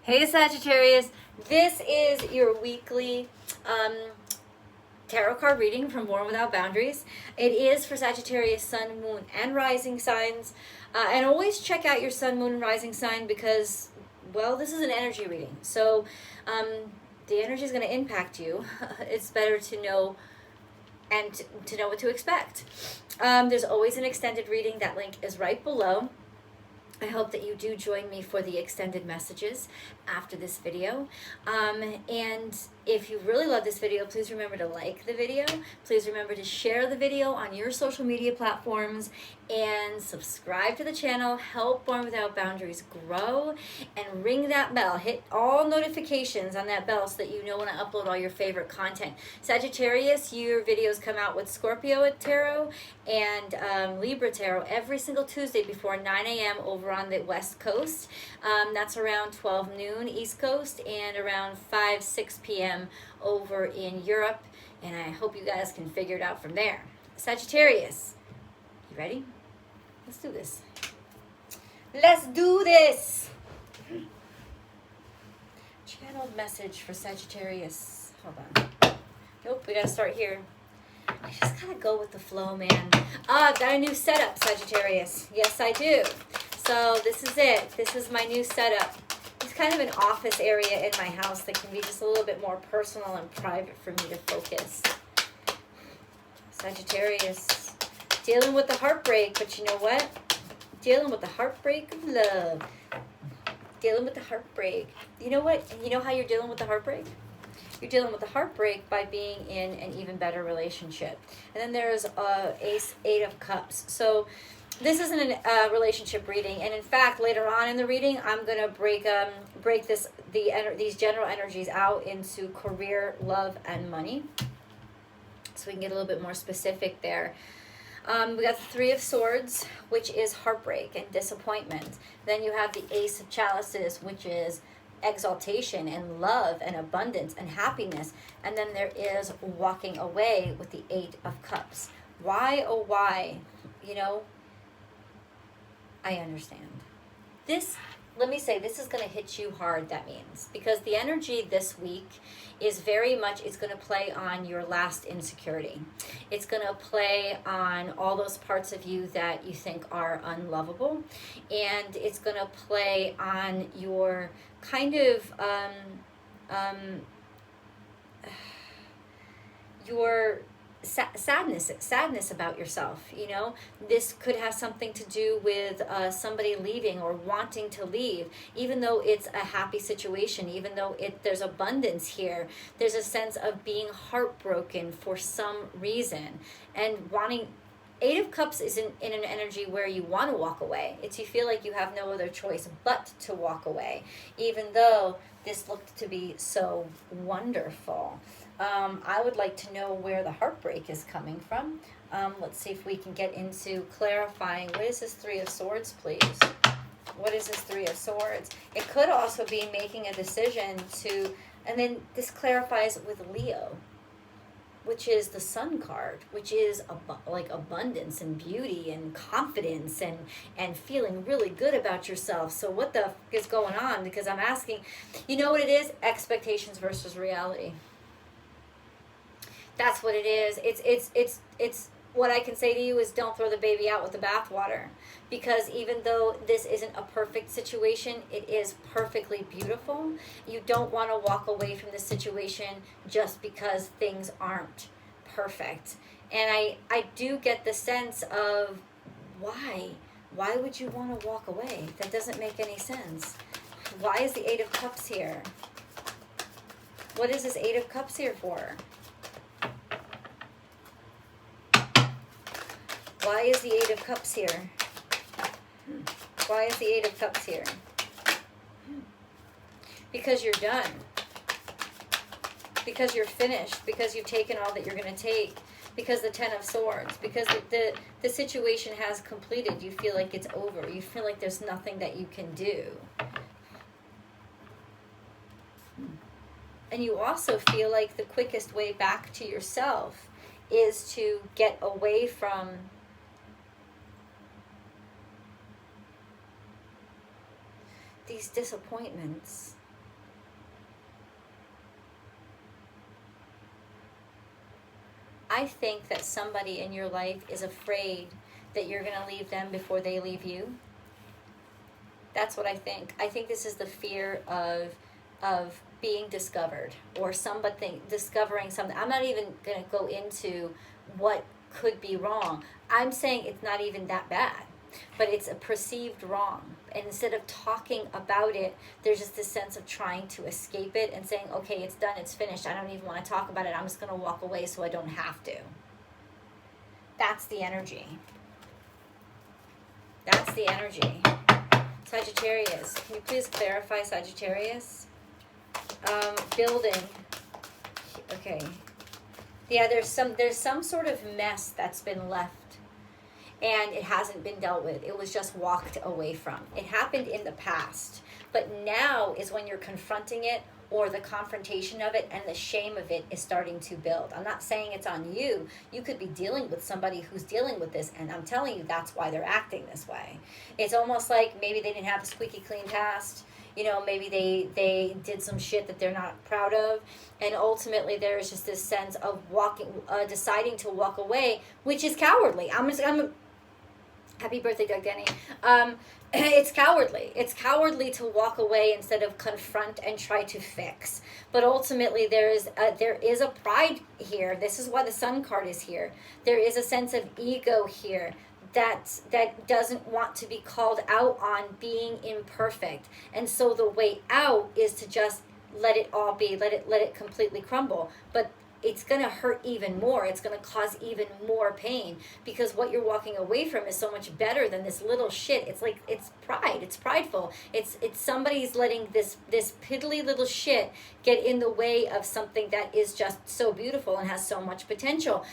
Hey Sagittarius, this is your weekly tarot card reading from Born Without Boundaries. It is for Sagittarius, Sun, Moon, and Rising signs. And always check out your Sun, Moon, and Rising sign because, well, this is an energy reading. So the energy is going to impact you. It's better to know and to know what to expect. There's always an extended reading. That link is right below. I hope that you do join me for the extended messages after this video. And if you really love this video, please remember to like the video. Please remember to share the video on your social media platforms and subscribe to the channel. Help Born Without Boundaries grow and ring that bell. Hit all notifications on that bell so that you know when I upload all your favorite content. Sagittarius, your videos come out with Scorpio Tarot and Libra Tarot every single Tuesday before 9 a.m. over on the West Coast. That's around 12 noon East Coast and around 6 p.m. over in Europe. And I hope you guys can figure it out from there. Sagittarius, you ready? Let's do this. Let's do this. Channeled message for Sagittarius. Hold on. Nope, we gotta start here. I just gotta go with the flow, man. I've got a new setup, Sagittarius. Yes, I do. So this is it. This is my new setup. It's kind of an office area in my house that can be just a little bit more personal and private for me to focus. Sagittarius, dealing with the heartbreak, but you know what? Dealing with the heartbreak of love. Dealing with the heartbreak. You know what? You know how you're dealing with the heartbreak? You're dealing with the heartbreak by being in an even better relationship. And then there's Eight of Cups. So this isn't a relationship reading, and in fact, later on in the reading, I'm gonna break these general energies out into career, love, and money, so we can get a little bit more specific there. We got the Three of Swords, which is heartbreak and disappointment. Then you have the Ace of Chalices, which is exaltation and love and abundance and happiness. And then there is walking away with the Eight of Cups. Why, oh why? You know, I understand. This, let me say, this is going to hit you hard, that means. Because the energy this week is very much, it's going to play on your last insecurity. It's going to play on all those parts of you that you think are unlovable. And it's going to play on your kind of, your sadness about yourself. You know, this could have something to do with somebody leaving or wanting to leave, even though it's a happy situation, even though there's abundance here. There's a sense of being heartbroken for some reason and wanting. Eight of Cups isn't in an energy where you want to walk away. It's you feel like you have no other choice but to walk away, even though this looked to be so wonderful. I would like to know where the heartbreak is coming from. Let's see if we can get into clarifying. What is this Three of Swords, please? What is this Three of Swords? It could also be making a decision to, and then this clarifies with Leo, which is the Sun card, which is like abundance and beauty and confidence and feeling really good about yourself. So what the is going on? Because I'm asking, you know what it is? Expectations versus reality. That's what it is. It's what I can say to you is don't throw the baby out with the bathwater, because even though this isn't a perfect situation, it is perfectly beautiful. You don't want to walk away from the situation just because things aren't perfect. And I do get the sense of why would you want to walk away? That doesn't make any sense. Why is the Eight of Cups here? What is this Eight of Cups here for? Why is the Eight of Cups here? Why is the Eight of Cups here? Because you're done. Because you're finished. Because you've taken all that you're going to take. Because the Ten of Swords. Because the situation has completed. You feel like it's over. You feel like there's nothing that you can do. And you also feel like the quickest way back to yourself is to get away from these disappointments. I think that somebody in your life is afraid that you're going to leave them before they leave you. That's what I think. I think this is the fear of being discovered, or somebody discovering something. I'm not even going to go into what could be wrong. I'm saying it's not even that bad, but it's a perceived wrong. And instead of talking about it, there's just this sense of trying to escape it and saying, okay, it's done, it's finished. I don't even want to talk about it. I'm just going to walk away so I don't have to. That's the energy. That's the energy. Sagittarius, can you please clarify Sagittarius? Building. Okay. Yeah, there's some sort of mess that's been left, and it hasn't been dealt with. It was just walked away from. It happened in the past, but now is when you're confronting it, or the confrontation of it and the shame of it is starting to build. I'm not saying it's on you. You could be dealing with somebody who's dealing with this, and I'm telling you that's why they're acting this way. It's almost like maybe they didn't have a squeaky clean past. You know, maybe they did some shit that they're not proud of, and ultimately there's just this sense of deciding to walk away, which is cowardly. Happy birthday, Doug Denny. It's cowardly. It's cowardly to walk away instead of confront and try to fix. But ultimately, there is a pride here. This is why the Sun card is here. There is a sense of ego here that doesn't want to be called out on being imperfect. And so the way out is to just let it all be, let it completely crumble. But it's going to hurt even more. It's going to cause even more pain, because what you're walking away from is so much better than this little shit. It's like, it's pride. It's prideful. It's somebody's letting this piddly little shit get in the way of something that is just so beautiful and has so much potential.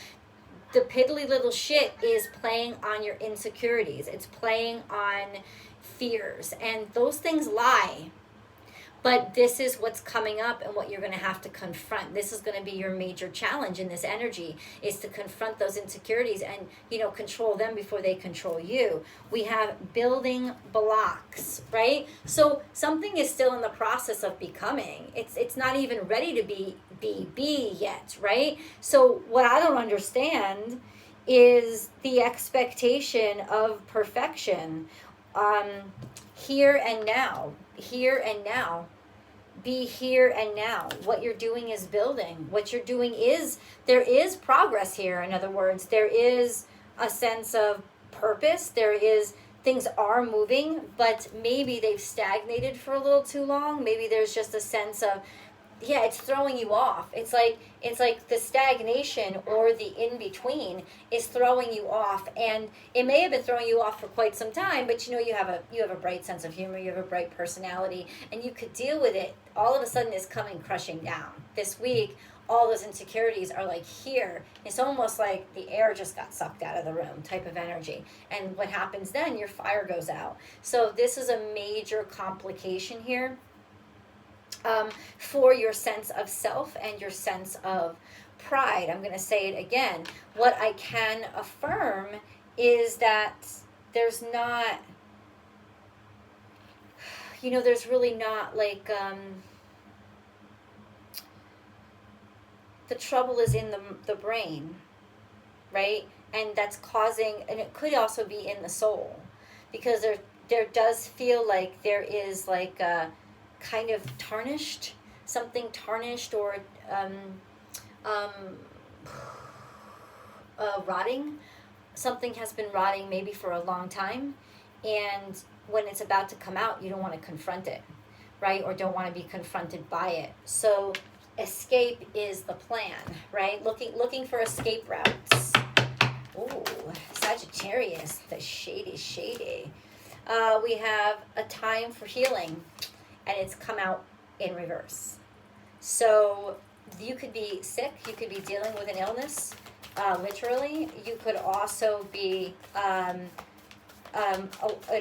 The piddly little shit is playing on your insecurities. It's playing on fears, and those things lie. But this is what's coming up and what you're going to have to confront. This is going to be your major challenge in this energy, is to confront those insecurities and, control them before they control you. We have building blocks, right? So something is still in the process of becoming. It's not even ready to be yet, right? So what I don't understand is the expectation of perfection. Here and now. Be here and now. What you're doing is building. What you're doing is, there is progress here. In other words, there is a sense of purpose. Things are moving, but maybe they've stagnated for a little too long. Maybe there's just a sense of, it's throwing you off. It's like the stagnation or the in-between is throwing you off, and it may have been throwing you off for quite some time, but you have a bright sense of humor, you have a bright personality, and you could deal with it. All of a sudden it's coming crushing down. This week, all those insecurities are like here. It's almost like the air just got sucked out of the room type of energy. And what happens then? Your fire goes out. So this is a major complication here. For your sense of self and your sense of pride. I'm going to say it again. What I can affirm is that there's not, there's really not like, the trouble is in the brain, right? And that's causing, and it could also be in the soul, because there does feel like there is like a kind of something tarnished or rotting. Something has been rotting maybe for a long time, and when it's about to come out, you don't want to confront it, right? Or don't want to be confronted by it. So escape is the plan, right? Looking for escape routes. Oh, Sagittarius, the shady. We have a time for healing, and it's come out in reverse. So you could be sick, you could be dealing with an illness, literally. You could also be an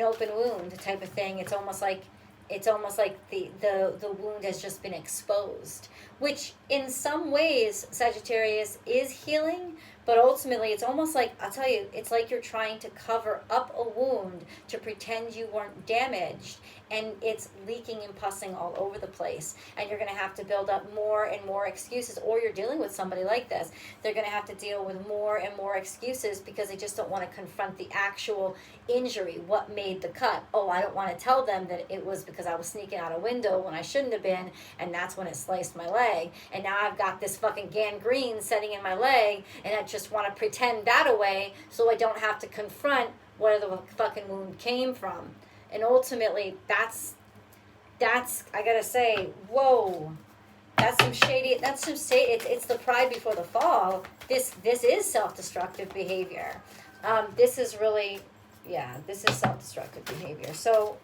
open wound type of thing. It's almost like the wound has just been exposed, which in some ways Sagittarius is healing, but ultimately it's almost like, I'll tell you, it's like you're trying to cover up a wound to pretend you weren't damaged, and it's leaking and pussing all over the place, and you're going to have to build up more and more excuses. Or you're dealing with somebody like this, they're going to have to deal with more and more excuses because they just don't want to confront the actual injury. What made the cut? Oh, I don't want to tell them that it was because I was sneaking out a window when I shouldn't have been, and that's when it sliced my leg, and now I've got this fucking gangrene setting in my leg, and I just want to pretend that away so I don't have to confront where the fucking wound came from. And ultimately, that's I gotta say, whoa, that's some shady. It's the pride before the fall. This is self-destructive behavior. This is really, yeah, this is self-destructive behavior. So,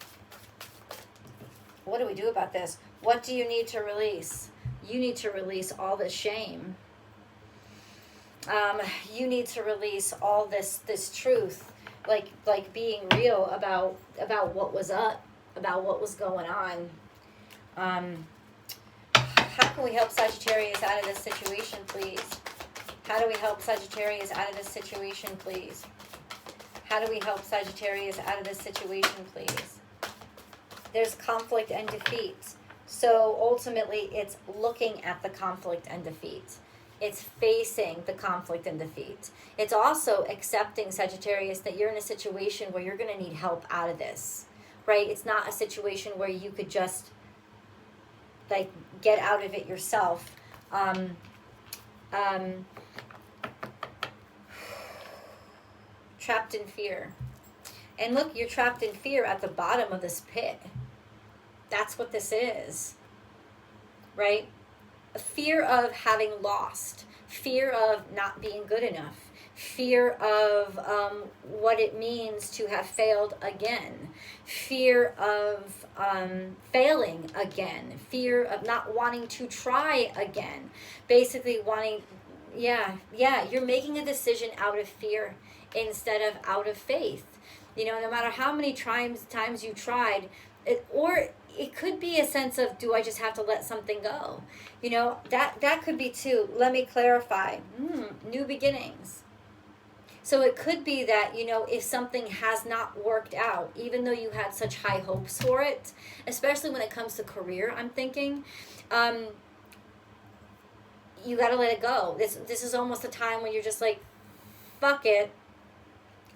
what do we do about this? What do you need to release? You need to release all this shame. You need to release all this truth, like being real about what was up, about what was going on. How can we help Sagittarius out of this situation, please? How do we help Sagittarius out of this situation, please? How do we help Sagittarius out of this situation, please? There's conflict and defeat. So ultimately, it's looking at the conflict and defeat. It's facing the conflict and defeat. It's also accepting, Sagittarius, that you're in a situation where you're going to need help out of this, right? It's not a situation where you could just, like, get out of it yourself. Trapped in fear. And look, you're trapped in fear at the bottom of this pit. That's what this is, right? A fear of having lost, fear of not being good enough, fear of what it means to have failed again, fear of failing again, fear of not wanting to try again, basically wanting, you're making a decision out of fear instead of out of faith. You know, no matter how many times you tried, it could be a sense of, do I just have to let something go? You know, that could be too. Let me clarify. New beginnings. So it could be that, you know, if something has not worked out, even though you had such high hopes for it, especially when it comes to career, I'm thinking, you got to let it go. This is almost a time when you're just like, fuck it.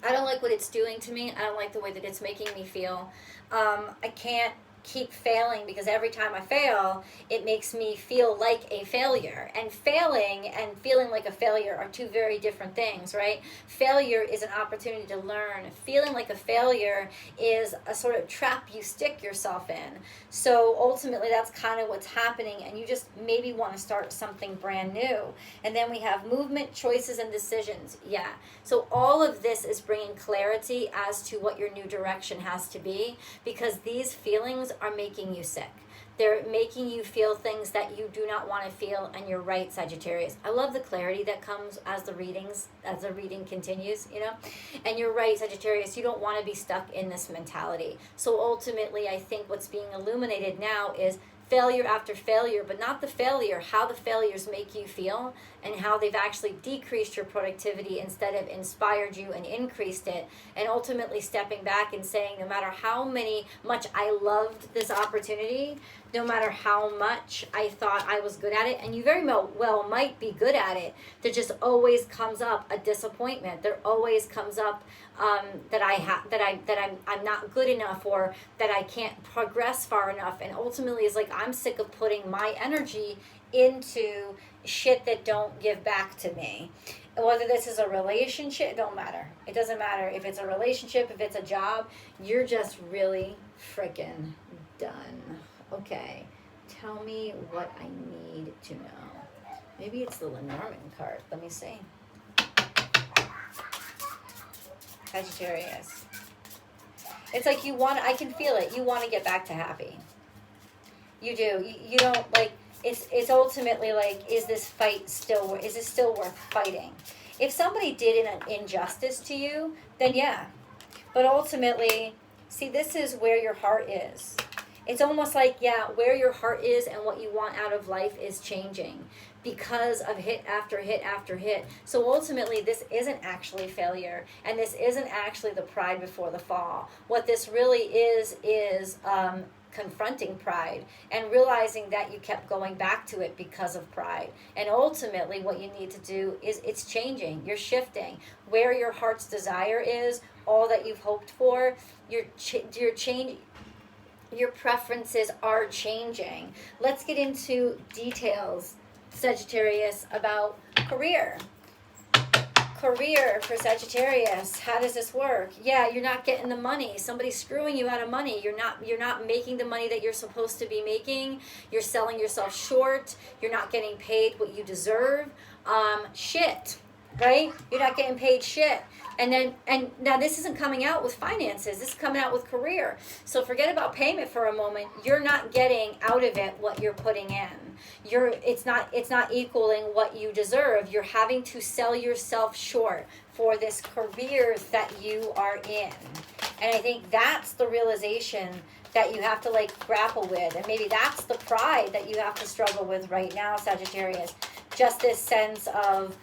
I don't like what it's doing to me. I don't like the way that it's making me feel. I can't keep failing because every time I fail, it makes me feel like a failure. And failing and feeling like a failure are two very different things, right? Failure is an opportunity to learn. Feeling like a failure is a sort of trap you stick yourself in. So ultimately, that's kind of what's happening, and you just maybe want to start something brand new. And then we have movement, choices, and decisions. Yeah. So all of this is bringing clarity as to what your new direction has to be, because these feelings are making you sick. They're making you feel things that you do not want to feel, and you're right, Sagittarius. I love the clarity that comes as the reading continues, you know? And you're right, Sagittarius, you don't want to be stuck in this mentality. So ultimately, I think what's being illuminated now is failure after failure, but not the failure, how the failures make you feel and how they've actually decreased your productivity instead of inspired you and increased it. And ultimately stepping back and saying, no matter how much I loved this opportunity, no matter how much I thought I was good at it, and you very well might be good at it, there just always comes up a disappointment. There always comes up that I'm not good enough, or that I can't progress far enough. And ultimately, it's like I'm sick of putting my energy into shit that don't give back to me. And whether this is a relationship, it don't matter. It doesn't matter if it's a relationship, if it's a job. You're just really freaking done. Okay, tell me what I need to know. Maybe it's the Lenormand card. Let me see. Sagittarius. It's like I can feel it. You want to get back to happy. You do. You don't, like, it's ultimately like, is this still worth fighting? If somebody did an injustice to you, then yeah. But ultimately, see, this is where your heart is. it's almost like, yeah, where your heart is and what you want out of life is changing because of hit after hit after hit. So ultimately, this isn't actually failure, and this isn't actually the pride before the fall. What this really is confronting pride and realizing that you kept going back to it because of pride. And ultimately, what you need to do is it's changing. You're shifting. Where your heart's desire is, all that you've hoped for, you're changing. Your preferences are changing. Let's get into details, Sagittarius, about career. Career for Sagittarius. How does this work? Yeah, you're not getting the money. Somebody's screwing you out of money. You're not making the money that you're supposed to be making. You're selling yourself short. You're not getting paid what you deserve. Shit, right? You're not getting paid shit. And now this isn't coming out with finances. This is coming out with career. So forget about payment for a moment. You're not getting out of it what you're putting in. It's not equaling what you deserve. You're having to sell yourself short for this career that you are in. And I think that's the realization that you have to grapple with. And maybe that's the pride that you have to struggle with right now, Sagittarius. Just this sense of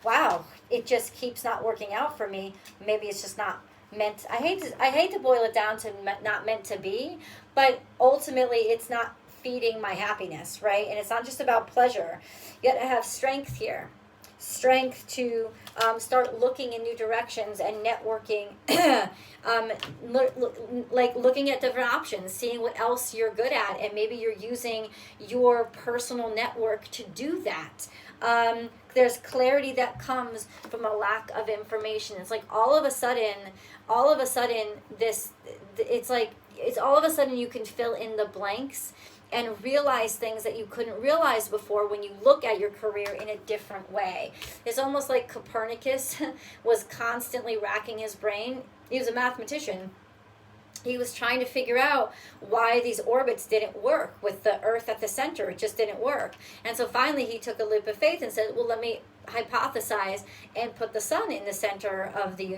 wow, it just keeps not working out for me. Maybe it's just not meant. I hate to boil it down to not meant to be, but ultimately it's not feeding my happiness, right? And it's not just about pleasure. You got to have strength here. Strength to start looking in new directions and networking, looking at different options, seeing what else you're good at, and maybe you're using your personal network to do that. There's clarity that comes from a lack of information. It's like all of a sudden you can fill in the blanks and realize things that you couldn't realize before when you look at your career in a different way. It's almost like Copernicus was constantly racking his brain. He was a mathematician. He was trying to figure out why these orbits didn't work with the Earth at the center. It just didn't work. And so finally he took a leap of faith and said, well, let me hypothesize and put the sun in the center of the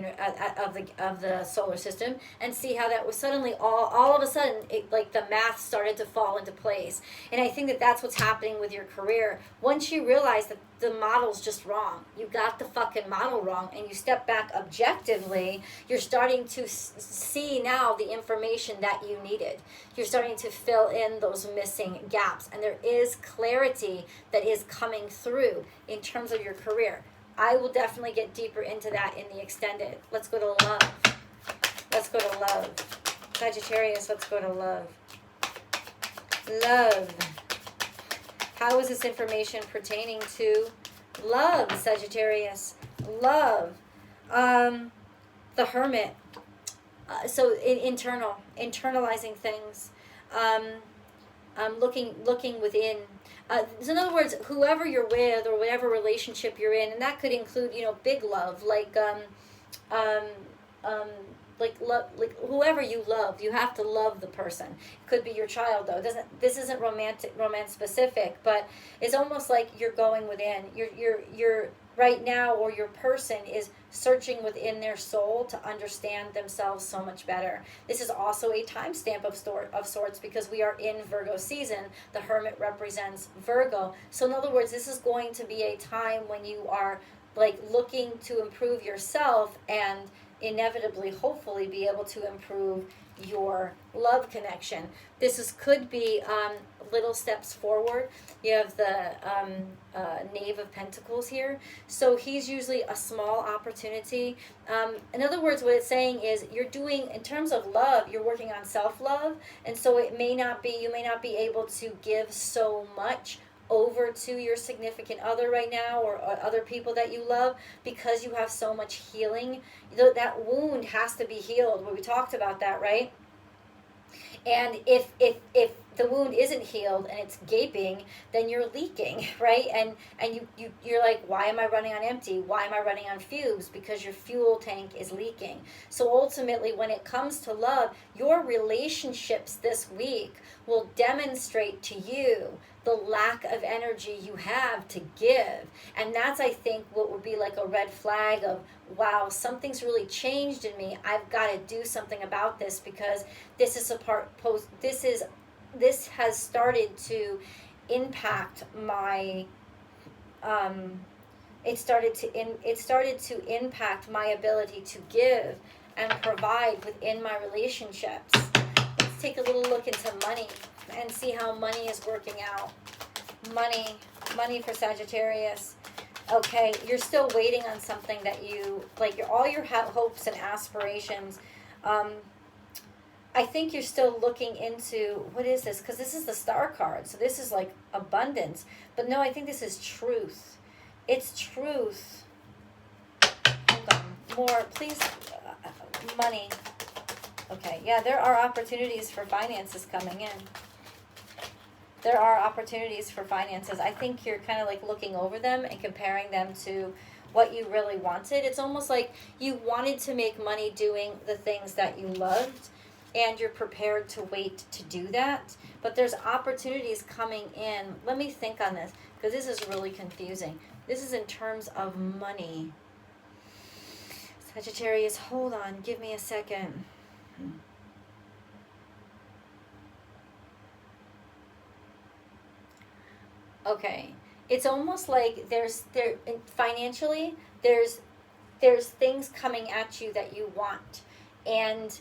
of the solar system and see how that was suddenly all of a sudden the math started to fall into place. And I think that that's what's happening with your career. Once you realize that the model's just wrong, you got the fucking model wrong, and you step back objectively, you're starting to see now the information that you needed. You're starting to fill in those missing gaps, and there is clarity that is coming through in terms of your career. I will definitely get deeper into that in the extended. Let's go to love. Let's go to love. Sagittarius, let's go to love. Love. How is this information pertaining to love, Sagittarius? Love. The Hermit. So internalizing things. Looking within. So in other words, whoever you're with or whatever relationship you're in, and that could include, big love, like whoever you love, you have to love the person. It could be your child, though. This isn't romance specific, but it's almost like you're going within. You're right now, or your person is searching within their soul to understand themselves so much better. This is also a timestamp of sorts because we are in Virgo season. The Hermit represents Virgo. So in other words, this is going to be a time when you are looking to improve yourself and inevitably, hopefully, be able to improve your love connection. Could be little steps forward. You have the Knave of Pentacles here. So he's usually a small opportunity. In other words, what it's saying is you're doing, in terms of love, you're working on self-love. And so you may not be able to give so much over to your significant other right now, or other people that you love, because you have so much healing. That wound has to be healed. We talked about that, right? And if the wound isn't healed and it's gaping, then you're leaking, right? And you're like, why am I running on empty? Why am I running on fumes? Because your fuel tank is leaking. So ultimately, when it comes to love, your relationships this week will demonstrate to you the lack of energy you have to give. And that's, I think, what would be like a red flag of, wow, something's really changed in me. I've got to do something about this, because this is this has started to impact my it started to impact my ability to give and provide within my relationships. Let's take a little look into money and see how money is working out. Money for Sagittarius. Okay, you're still waiting on something that you, like, all your hopes and aspirations. I think you're still looking into, what is this? Because this is the Star card, so this is like abundance. But no, I think this is truth. It's truth. Hold on. More, please. Money. Okay, yeah, there are opportunities for finances coming in. There are opportunities for finances. I think you're kind of like looking over them and comparing them to what you really wanted. It's almost like you wanted to make money doing the things that you loved, and you're prepared to wait to do that. But there's opportunities coming in. Let me think on this, because this is really confusing. This is in terms of money. Sagittarius, hold on. Give me a second. Okay, it's almost like financially there's things coming at you that you want, and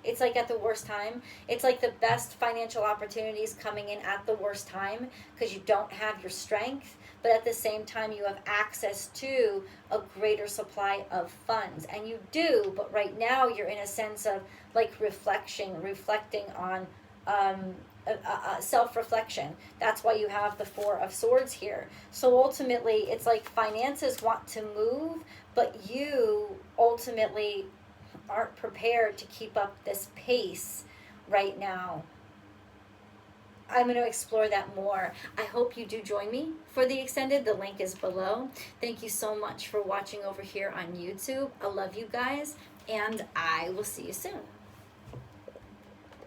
it's like at the worst time. It's like the best financial opportunities coming in at the worst time, because you don't have your strength, but at the same time you have access to a greater supply of funds, and you do, but right now you're in a sense of like reflecting on self-reflection. That's why you have the Four of Swords here. So ultimately, it's like finances want to move, but you ultimately aren't prepared to keep up this pace right now. I'm going to explore that more. I hope you do join me for the extended. The link is below. Thank you so much for watching over here on YouTube. I love you guys, and I will see you soon.